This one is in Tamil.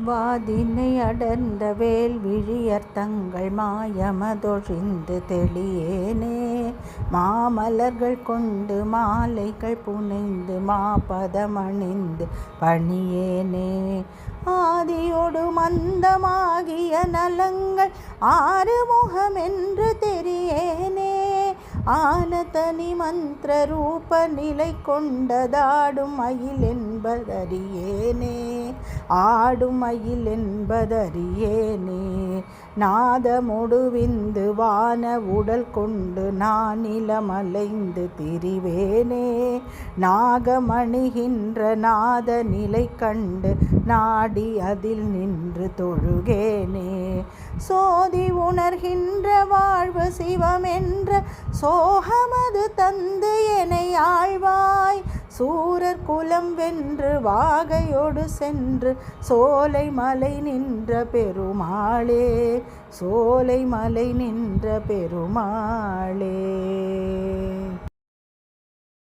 வாதினை அடர்ந்த வேல்விழியர் தங்கள் மாயமதொழிந்து தெளியேனே. மாமலர்கள் கொண்டு மாலைகள் புனைந்து மாபதமணிந்து பணியேனே. ஆதியொடு மந்தமாகிய நலங்கள் ஆறுமுகமென்று தெரியேனே. ஆன தனி மந்திர ரூப நிலை கொண்டதாடும் மயில் என்பதறியேனே. ஆடும் மயில் என்பதறியேனே. நாதமொடு விந்து வான உடல் கொண்டு நான் நிலமலைந்து திரிவேனே. நாகமணிகின்ற நாத நிலை கண்டு நாடி அதில் நின்று தொழுகேனே. சோதி உணர்கின்ற வாழ்வு சிவமென்ற சோகமது தந்து எனை ஆழ்வாய். சூரர் குலம் வென்று வாகையோடு சென்று சோலை மலை நின்ற பெருமாளே. சோலை மலை நின்ற பெருமாளே.